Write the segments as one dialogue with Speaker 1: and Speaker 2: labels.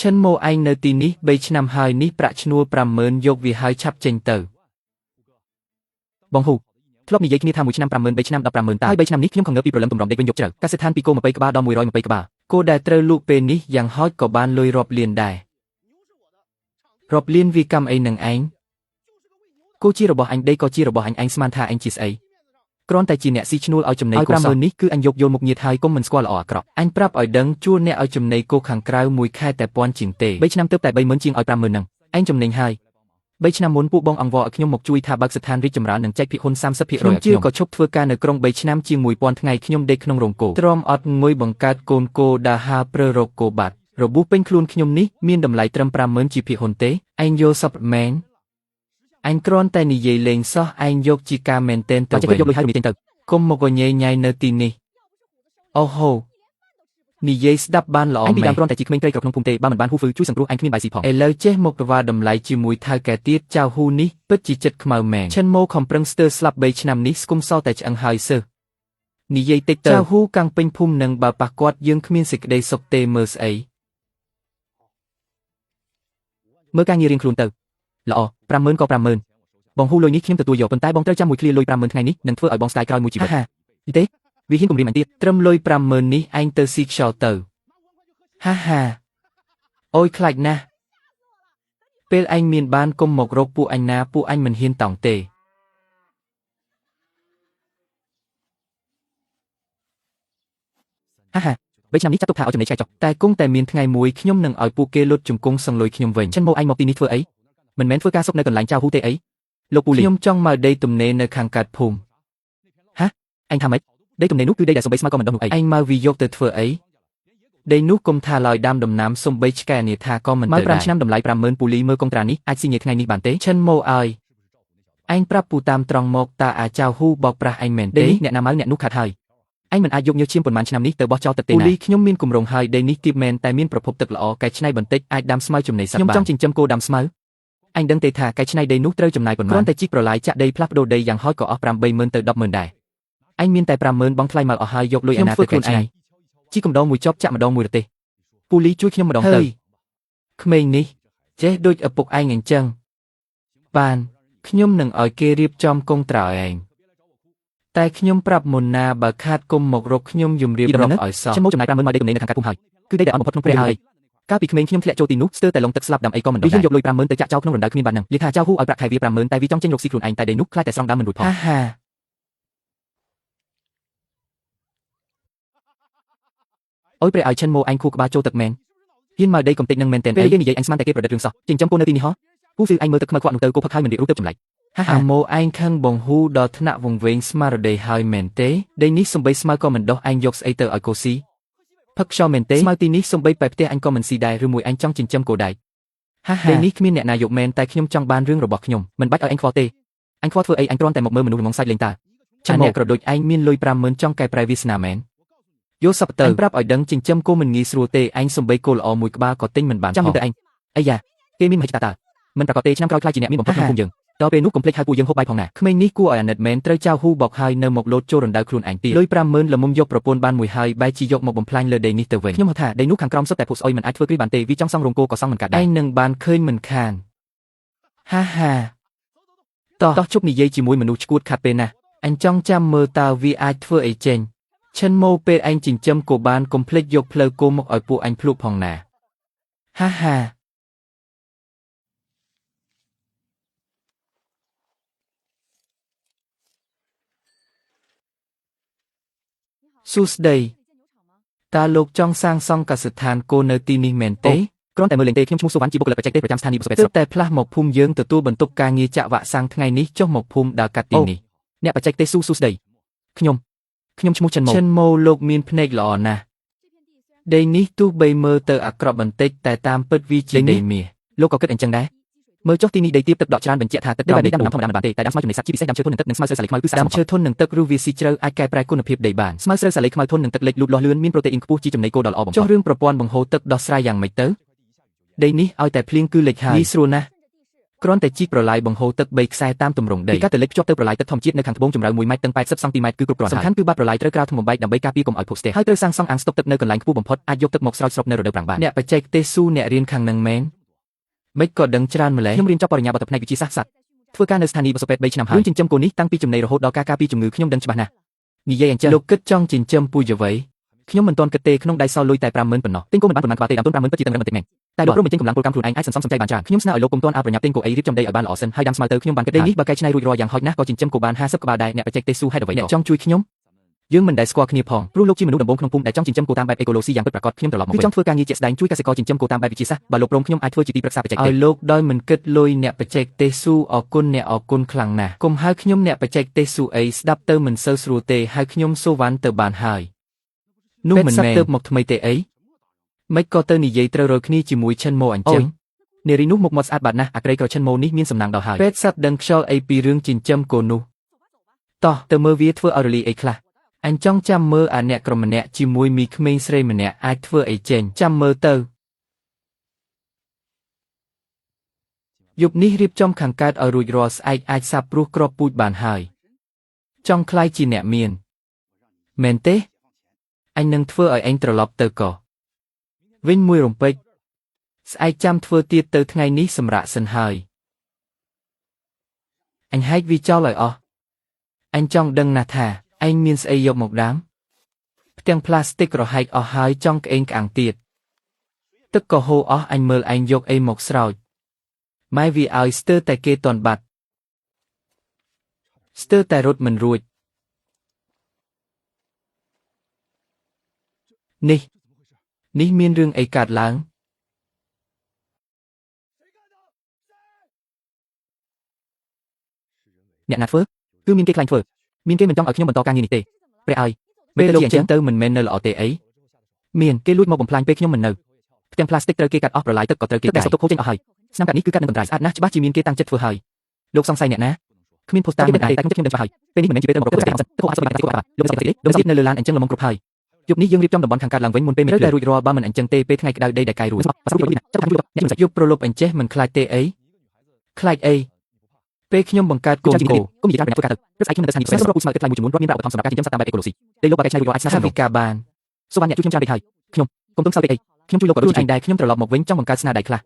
Speaker 1: Chân mô anh nơi tì ní bây năm hai ní bạ nua pram mơn dọc vì hai chắp chênh tờ. Bong hù. Club ní giấy kia tham mùi năm pram mơn bây năm đập pram mơn ta. Hai bây năm ní nhóm không ngờ bị problem tùm rộng để bên dọc trở. Các than pico mà bây ba đo mùi roi mà bây ba. Cô đài trơ lụ pê ní yang hói có ban lôi rộp liền đài. Rộp liền vì cầm ấy nâng ánh. Cô chi robot anh đây có chi robot anh sman tha anh chỉ ấy. Kron tài chỉ nè si chnul ở chấm này cô sao? Ní cứ anh dục vô một nhiệt hai công mình squal ở cọ. Anh prap ở đấng chua nè ở chấm này cô khang krau mùi khai tại pon chỉnh tề. Bây năm tớp tại bây muốn chiên ở pram mơn nằng. Anh chấm này hai. Bây năm muốn phụ bong ang vò ở nhom một chui tha bạc sệt than ri chấm rã nằng chạy bị hôn sam sấp hiện rồi. Chưa có chốc thưa ca nở krong bây năm chiên mùi pon ngày nhom đây knong rồng cổ. Trom ọt ngôi bằng cát côn cô đa ha prero cô bạt. Rồi bú bên khuôn nhom ní miên đầm lại trâm pram mơn chỉ bị hôn tế. Anh vô supplement. Anh kron tay nì dây lên so anh dốc chi ca maintain tờ về. Không một người nhảy nhảy nơ tin nì. Oh ho. Nì dây đắp ban lọ mẹ. Anh bị đam kron tay chỉ mình cây cọc nông phùng tê ba mình ban hu phứ chui sẵn ru anh khuyên bài xì phỏng. Lỡ chết một và đầm lại chi mùi thai kẻ tiết chào hu ní bất chỉ chất khmau mèn. Chân mô không prâng stơ slap bay năm ní skum so tại chẳng hai sơ. Nì dây tê tờ. Chào hu càng pinh phum nâng bà bạc quạt dương khmiên xịt đầy sọc tê mơ ấy. Mơ ca nghi riêng khuôn tờ. Lọ, pram mơn có pram mơn. Bong hu lôi ní khiêm từ tuổi dọc bên tai bong tơ trăm mùi clear lôi pram mơn ngày ní nâng phơi ở bong style coi mùi chỉ vật. Như thế, vì hiến cùng riêng mạnh tiết, trâm lôi pram mơn ní anh tơ xịt sò tờ. Ha ha. Ôi khạch na. Pel anh miền ban công một rốc pu anh na pu anh mình hiên tỏng tề. Ha ha. Bây năm ní chắc tục thả ở trong này trai chọc. Tai cung tại miền ngày muối nhom nâng ở pu kê lốt trùng cung sòng lôi nhom vệnh. Chân mô anh một tin ní phơi ấy. Mình mến phơi ca sốc nơi cần lạnh trao hu tê ấy. Lục bù nhom trong mà đây tụm nê nơi khang cạt phùm. Hả? Anh tham ấy? Đây tụm nê nút cứ đây là sông base mà con mình đông ấy. Anh mau vì dọc từ phơi ấy. Đây nút công tha lòi đam đầm nám sông base kè nè tha con mình. Mới pram năm đầm lại pram mơn puli mơ công trà ní. Ai xin nhiệt ngày ní bản tế. Chân mô ai. Anh prap pu tam trong một ta à trao hu bọc pra anh mền. Đây nè nam áo nè nút khát hơi. Anh mình ai dùng nhiều chiêm quần màn năm ní từ bó cho tật tê này. Puli nhom miên cùng rồng hơi đây ní tip men tai miên propop tật lọ cái này bẩn tết ai đam smile chùm này sắp. Nhom trong trình châm cô đam smile. Anh đăng tê thà cái này đây nút rơi chùm này còn mà. Con tay chiếc pro lại chặt đây plap đồ đây yang hói có pram bay mơn từ đập mơn đài. Anh miên tay pram mơn bóng fly mà ở hai dọc lôi anh từ cái này. Chỉ cùng đo mùi chóp chạm mà đo mùi tê. Puli chui nhom mà đong tơ. Khmênh ní. Chế đôi ở bục anh ảnh chân. Ban. Nhom nâng ở kia riệp trong công trả ảnh. Tay nhom prap môn na bà khát công một rốc nhom dùng riệp rộng ở sọ. Chân mô chùm này pram mơn mà đây tụm này là thằng cát cung hỏi. Cứ đây để ở một phút không các bị khmênh nhom thẹn cho tin nút sơ tại lồng tật slap đầm ấy con mình. Vì dục lôi pram mơn tới chặt trao không rần đá khmênh bản năng. Liệt hà trao hu ở bạc hải vi pram mơn tại vì trong tranh lục xì khuẩn ảnh tại đây nút khai tại song đá mình đuổi phò. Ha ha. Ôi pre ở chân mô anh khu ba châu tật men. Hiên mà đây công tịnh nâng men tên ấy như vậy anh sman tại kia rồi đặt đường sọ. Trình trong cô nơi tin đi hó. Hu sư anh mơ tật mơ quặn từ cô phật hai mình địa rút tơ chùm lại. Ha ha. Mô anh khăng bồng hu đo thna nạ vùng vén smar đầy hai men tế. Đây nít sông bay smar con mình đo anh dọc ấy tờ ở cô xí. Phật cho men tế. Smar tin nít sông bay bẹp tế anh con mình xì đài rồi mùi anh trong trình châm cổ đại. Ha ha. Đây nít miên nè nà dục men tại nhom trong ban rương rồi bọc nhom. Mình bắt ở anh phò tê. Anh phò thưa ấy anh tron tại một mơ mình nuôi mong sai lên ta. Anh nè cờ đôi anh miên lôi pram mơn trong cái privacy nà men. Vô sập tờ. Anh prap ở đấng trình châm cô mình nghi srua tê anh sông bay cô lọ mùi ba có tinh mình bản. Trong tờ anh. Ây da. Kê miên mày ta. Mình prap có tê năm coi khai chỉ nè miên bồng phật không dừng. Đó bên nút complete hai pu dương hộp bay phòng nè. Khmênh ní cua ở nệt men trời trao hu bọc hai nơi một lốt cho rần đào khuôn ảnh tì. Lôi pram mơn là mông dọc propon ban mùi hai bay chỉ dọc một bồng plan lơ đầy ní tờ về. Nhưng mà thả đây nút hàng crom sắp tại post oi mình ai phơi bản tê vì trong song rồng cô có song mình cả đại. Anh nâng bàn khơi mình khàn. Ha ha. To chúc ní dây chỉ mùi mình nút cút khát bên nè. Anh trong chăm mơ tao vì ai phơi ấy trên. Chân mô pe anh chỉnh châm cổ ban complete dọc plơ cô một ở pu anh plu phòng nè. Ha ha. Sus đây. Ta lục trong sang song cả sự than cô nơi tin ni mền tế. Con tại mơ lên tê nhung chung số ván chỉ bộc lập phải chạy tê phải chăm sani bộc sập. Tại pla một phum dương từ tu bẩn tục ca nghi chạ vạ sang ngày ní cho một phum đã cắt tin ni. Nè phải chạy tê sus đây. Nhung chung chân mô lục miên pneg lọ nè. Đây ní tu bay mơ tờ acrop bẩn tê tại tam pet vi chỉ đầy mì. Lục có kết ảnh chân đá. Mơ chót tin ni đây tiếp tục đọt tràn bẩn chẹt thà tất cả đây đang nằm thòng đàn bản tê tại đám smile chùm này sát chi bị xét đám chơi thôn nâng tất nâng smile sờ lệch cứ đám chơi thôn nâng tất ruvi si chơi ai cài prai côn hiệp đầy bản smile sờ lệch thôn nâng tất lệch lụt lò lươn miên protein cu chi chùm này cô đỏ bỏng cho riêng propon bằng hồ tất đọt srai yang mấy tớ đây ní ai tại plieng cứ lệch hài đi sruna គ្រាន់តែជីកប្រឡាយបង្ហូរទឹក3ខ្សែតាមទម្រង់ដីពីការទៅលេបភ្ជាប់ទៅប្រឡាយទឹកធម្មជាតិនៅខាងត្បូងជម្រៅ1ម៉ែត្រតឹង80សង់ទីម៉ែត្រគឺគ្រប់គ្រាន់សំខាន់គឺបាតប្រឡាយត្រូវក្រាលថ្មបែកដើម្បីការពារកុំឲ្យភក់ស្ទះហើយត្រូវសាងសង់អាងស្តុកទឹកនៅកន្លែងខ្ពស់បំផុតអាចយកទឹកមកស្រោចស្រពនៅរដូវប្រាំងបានអ្នកបច្ចេកទេសស៊ូអ្នករៀនខាងនឹងមែនមិនក៏ដឹងច្រើនម្ល៉េះខ្ញុំរៀនចប់បរិញ្ញាបត្រផ្នែកវិទ្យាសាស្ត្រសត្វធ្វើការនៅស្ថានីយ៍បសុពេទ្យ3ឆ្នាំហើយរឿងចិញ្ចឹមគោនេះតាំងពីចំណីរហូតដល់ការការពារជំងឺខ្ញុំដឹងច្បាស់ណាស់និយាយអញ្ចឹងលោកគិតចង់ចិញ្ចឹមពូជអ្វីខ្ញុំមិនទាន់គិតទេក្នុងដៃសល់លុយតែ50000ប៉ុណ្ណោះទិញគោមិនបានប៉ុន្មានក្បាលទេដើមទុន50000ពិតជាតឹងរឹងបន្តិចមែនតែលោកព្រមបញ្ចេញកម្លាំងពលកម្មខ្លួនឯងអាចសន្សំសំចៃបានច្រើនខ្ញុំស្នើឲ្យលោកកុំទាន់អើប្រញាប់ទិញគោអីរៀបចំដីឲ្យបានល្អសិនហើយដាំស្មៅទៅខ្ញុំបានគិតដីនេះបើកែច្នៃរួចរាល់យ៉ាងហោចណាស់ក៏ចិញ្ចឹមគោបាន50ក្បាលដែរអ្នកបច្ចេកទេសស៊ូហេតុអ្វីអ្នកចង់ជួយខ្ញុំយើងមិនដែលស្គាល់គ្នាផងព្រោះលោកជាមនុស្សដំបូងក្នុងភូមិដែលចង់ចិញ្ចឹមគោតាមបែបអេកូឡូស៊ីយ៉ាងពិតប្រាកដខ្ញុំត្រឡប់មកវិញគឺចង់ធ្វើការងារជាក់ស្ដែងជួយកសិករចិញ្ចឹមគោតាមបែបវិទ្យាសាស្ត្របើលោកព្រមខ្ញុំអាចធ្វើជាទីប្រឹក្សាបច្ចេកទេសឲ្យលោកដោយមិនគិតលុយអ្នកបច្ចេកទេសស៊ូអរគុណអ្នកអរគុណខ្លាំងណាស់កុំហៅខ្ញុំអ្នកបច្ចេកទេសស៊ូអីស្ដាប់ទៅមិនសូវស្រួលទេហៅខ្ញុំសូវ៉ាន់ទៅបានហើយនោះមិនមែនទៅមកថ្មីទេអីមិនក៏ទៅនិយាយត្រូវរយគ្នាជាមួយឈិនម៉ូអញ្ចឹងនារីនោះមុខមាត់ស្អាតបាត់ណាស់អាក្រៃក្រឈិនម៉ូនេះមានសំណាងដល់ហើយពេទ្យសត្វដឹងខ្យល់អីពីរឿងចិញ្ចឹមគោនោះតោះទៅមើលវាធ្វើឲ្យរលាយអីខ្លះអញចង់ចាំមើលអាអ្នកក្រុមម្នាក់ជាមួយមីក្មេងស្រីម្នាក់អាចធ្វើអីចេញចាំមើលទៅយប់នេះរៀបចំខាងកើតឲ្យរួចរាល់ស្អែកអាចសាបព្រោះក្របពូជបានហើយចង់ខ្លាយជាអ្នកមានមែនទេអញនឹងធ្វើឲ្យឯងត្រឡប់ទៅកវិញមួយរំពេចស្អែកចាំធ្វើទៀតទៅថ្ងៃនេះសម្រាប់សិនហើយអញហែកវាចោលឲ្យអស់អញចង់ដឹងណាស់ថាឯងមានស្អីយកមកដាំផ្ទាំងផ្លាស្ទិករហែកអស់ហើយចង់ក្អេងក្អាំងទៀតទឹកក៏ហូរអស់អញមើលឯងយកអីមកស្រោចម៉ែវាឲ្យស្ទើរតែគេតន់បាត់ស្ទើរតែរត់មិនរួចនេះមានរឿងអីកើតឡើងអ្នកណាធ្វើគឺមានគេខ្លាញ់ធ្វើមានគេមិនចង់ឲ្យខ្ញុំបន្តការងារនេះទេព្រះអើយពេលលោកអញ្ចឹងទៅមិនមែននៅល្អទេអីមានគេលួចមកបំផ្លាញពេលខ្ញុំមិននៅផ្ទាំងផ្លាស្ទិកត្រូវគេកាត់អស់ប្រឡាយទឹកក៏ត្រូវគេកាត់ទុកហូរចេញអស់ហើយស្នាមកាត់នេះគឺកាត់នឹងកន្ត្រៃស្អាតណាស់ច្បាស់ជាមានគេតាំងចិត្តធ្វើហើយលោកសង្ស័យអ្នកណាគ្មានផូស្តាមិនដែរតែខ្ញុំចិត្តខ្ញុំដឹងច្បាស់ហើយពេលនេះមិនមែនជាពេលទៅមករកទៅសិនទៅហោះអសបិកាទៅគាត់លោកសង្ស័យទេលោកសង្ស័យនៅលើឡានអញ្ចឹងល្មមគ្រប់ហើយយប់នេះយើងរៀបចំតំបន់ខាងកើតឡើងវិញមុនពេលមេឃត្រូវតែរួចរាល់បើមិនអញ្ចឹងទេពេលថ្ងៃក្តៅដីដែលកាយរួចចាប់ពីណាចាប់ពីអ្នកមិនយប់ប្រលប់អញ្ចេះមិនខ្លាចទេអីខ្លាចអីពេលខ្ញុំបង្កើតកូនគោគុំនិយាយការប្រញាប់ធ្វើការទៅព្រឹកស្អែកខ្ញុំនៅតែស្ថានីយ៍ផ្សេងសម្រាប់ពូជស្មៅទឹកថ្លៃមួយចំនួនរាប់មានប្រាក់ឧបត្ថម្ភសម្រាប់ការចិញ្ចឹមសត្វតាមបែបអេកូឡូស៊ីដីលោកបើកែច្នៃរួចរាល់អាចស្នាក់វិការបានសូមបានអ្នកជួយខ្ញុំច្រើនពេកហើយខ្ញុំកុំទុំសើពេកអីខ្ញុំជួយលោកក៏ដូចឯងដែរខ្ញុំត្រឡប់មកវិញចង់បង្កើតស្នាដៃខ្លះ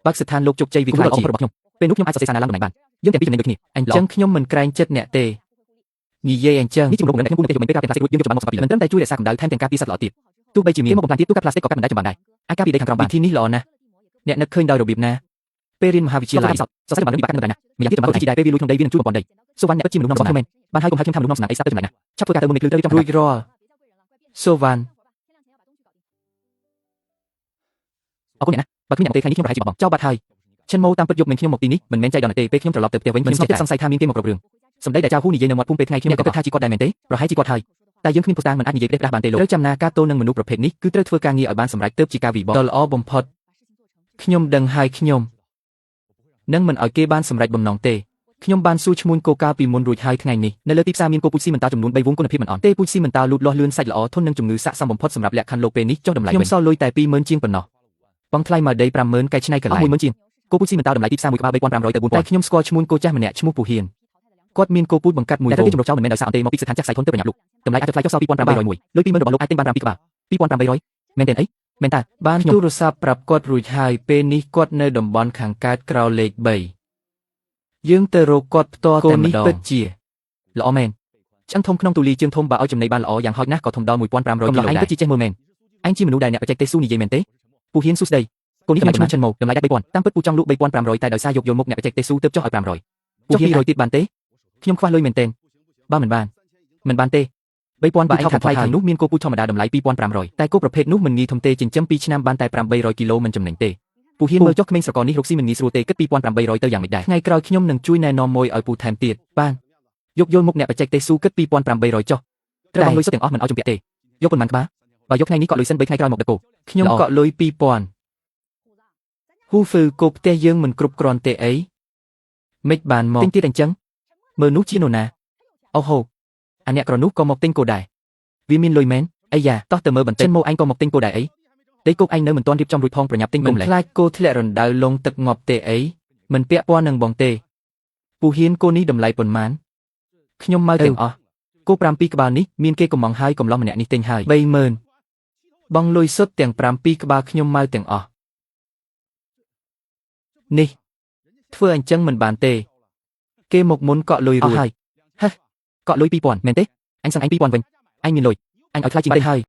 Speaker 1: បើកស្ថានលោកជោគជ័យវាខ្លាចជារបស់ខ្ញុំពេលនោះខ្ញុំអាចសរសេរសារណាឡើងតំណែងបានយើងតែពីចំណេញដូចគ្នាអញ្ចឹងខ្ញុំមិនក្រែងចិត្តអ្នកទេនិយាយអញ្ចឹងនេះជាម្ដងដែលខ្ញុំពុំតែយកមិនពេលការផ្លាស្ទិកយើងយកច្បាស់មកសម្រាប់ពីមិនត្រឹមតែជួយរក្សាកម្ដៅថែមទាំងការពារសត្វល្អទៀតទោះបីជាមានមកបំផ្លាញទៀតទូកាត់ផ្លាស្ទិកក៏កាត់មិនដែរចំបានដែរអាចការពារដីខាងក្រោមបានវិធីនេះល្អណាស់អ្នកនឹកឃើញដោយរបៀបណាពេលរៀនមហាវិទ្យាល័យសរសេរបាននឹងបាក់នៅដែរណាម្យ៉ាងទៀតចំបានជាដែរពេលវាលួចក្នុងដីវានឹងជួយបំពន់ដីសូវ៉ាន់អ្នកពិតជាមនុស្សនាំសំណាងមែនបានហើយកុំឲ្យខ្ញុំថាមនុស្សនាំសំណាងអីស្ដាប់ទៅចំណណាឆាប់ធ្វើការទៅមុននេះគឺត្រូវរៀបចំរួចរាល់សូវ៉ាន់អរគុណអ្នកណាបើគ្មានអ្នកទេថ្ងៃនេះខ្ញុំប្រហែលជាបោះបង់ចោលបាត់ហើយឈិនម៉ូតាមពិតយកមិនខ្ញុំមកទីនេះមិនមែនចៃដន្យទេពេលខ្ញុំត្រឡប់ទៅផ្ទះវិញខ្ញុំស្ទើរសង្ស័យថាមានគេមកគ្រប់រឿងសម្ដីដែលចៅហ៊ូនិយាយនៅមាត់ភូមិពេលថ្ងៃខ្ញុំក៏គិតថាជាគាត់ដែរមែនទេប្រហែលជាគាត់ហើយតែយើងគ្មានភស្តុតាងមិនអាចនិយាយផ្ដេសផ្ដាស់បានទេលោកត្រូវចាំណាការទល់នឹងមនុស្សប្រភេទនេះគឺត្រូវធ្វើការងារឲ្យបានសម្រេចទើបជាការវិបត្តិដ៏ល្អបំផុតខ្ញុំដឹងហើយខ្ញុំនឹងមិនឲ្យគេបានសម្រេចបំណងទេខ្ញុំបានសួរឈ្មោះគោកាលពីមុនរួចហើយថ្ងៃនេះនៅលើទីផ្សារមានគោពូជស៊ីមិនតាចំនួន3វងគុណភាពមិនអន់ទេពូជស៊ីមិនតាលូតលាស់លឿនសាច់ល្អធន់នឹងជំងឺស័ក្តិសមបំផុតសម្រាប់លក្ខខណ្ឌលោកពេលនេះចុះតម្លៃវិញខ្ញុំសល់លុយតែ20000ជាងប៉ុណ្ណោះបងថ្លៃមកដី50000កែច្នៃកន្លែង10000ជាងគោពូជស៊ីមិនតាតម្លៃទីផ្សារមួយក្បាល3500ទៅ4000តែខ្ញុំស្គាល់ឈ្មោះគោចាស់ម្នាក់ឈ្មោះពូហ៊ានគាត់មានគោពូជបង្កាត់មួយគោតែគេចម្រុះចោលមិនមែនដោយសារអន្តេមកពីស្ថានចាក់សាយធនទៅប្រញាប់លុកតម្លៃអាចថ្លៃចុះសល់2800មួយលុយ20000របស់លោកអាចទិញបាន7ក្បាល2800មែនទេអីមែនតាបានទូរស័ព្ទប្រាប់គាត់រួចហើយពេលនេះគាត់នៅតំបន់ខាងកើតក្រៅលេខ3យើងទៅរកគាត់ផ្ទាល់តែម្ដងពិតជាល្អមែនឆ្អឹងធំក្នុងទូលាយជើងធំបើឲ្យចំណីបានល្អយ៉ាងហោចណាស់ក៏ធំដល់1500គីឡូដែរឯងពិតជាចេះមើលមែនឯងជាមនុស្សដែលអ្នកបច្ចេកទេសស៊ូនិយាយមែនទេពូហ៊ានស៊ូស្ដីគូនេះខ្ញុំឈ្មោះឈិនម៉ូតម្លៃដាក់3000តាមពិតពូចង់លក់3500តែដោយសារយកយល់មុខអ្នកបច្ចេកទេសស៊ូទើបចុះឲ្យ500ពូហ៊ាន200ទៀតបានទេខ្ញុំខ្វះលុយមែនទេបើមិនបានទេ3000បើឯងខាត់ថ្លៃខាងនោះមានគោពូជធម្មតាតម្លៃ2500តែគោប្រភេទនោះមិនងាយធំទេចិញ្ចឹម2ឆ្នាំបានតែ800គីឡូមិនចំណេញទេពូហ៊ានមើលចុះក្មេងស្រកនេះរកស៊ីមិនងាយស្រួលទេគិត2800ទៅយ៉ាងម៉េចដែរថ្ងៃក្រោយខ្ញុំនឹងជួយណែនាំមួយឲ្យពូថែមទៀតបានយកយល់មុខអ្នកបច្ចេកទេសស៊ូគិត2800ចុះត្រូវបង់លុយសុទ្ធទាំងអស់មិនឲ្យជំពាក់ទេយកប៉ុន្មានក្បាលបើយកថ្ងៃនេះកក់លុយសិន3ថ្ងៃក្រោយមកដឹកគោខ្ញុំកក់លុយ2000ហ៊ូហ្វឺគោផ្ទះយើងមិនគ្រប់គ្រាន់ទេអីមិនបានមកទិញទៀតអញ្ចឹងមើលនោះជានរណាអូហូអាអ្នកក្រនោះក៏មកទិញគោដែរវាមានលុយមែនអីយ៉ាតោះទៅមើលបន្តិចមកឯងក៏មកទិញគោដែរអីតែគោឯងនៅមិនទាន់រៀបចំរួចផងប្រញាប់ទិញកុំម្លេះខ្លាចគោធ្លាក់រណ្ដៅលងទឹកងាប់ទេអី មិនពាក់ព័ន្ធនឹងបងទេពូហ៊ានគោនេះតម្លៃប៉ុន្មានខ្ញុំមកទាំងអស់គោ7ក្បាលនេះមានគេកំងហើយកំឡោះម្នាក់នេះទិញហើយ30000បងលុយសុទ្ធទាំង7ក្បាលខ្ញុំមកទាំងអស់នេះធ្វើអញ្ចឹងមិនបានទេគេមកមុនកក់លុយរួចហេកក់លុយ2000មែនទេអញសឹងអញ2000វិញអញមានលុយអញឲ្យខ្លាចជាងទេហើយ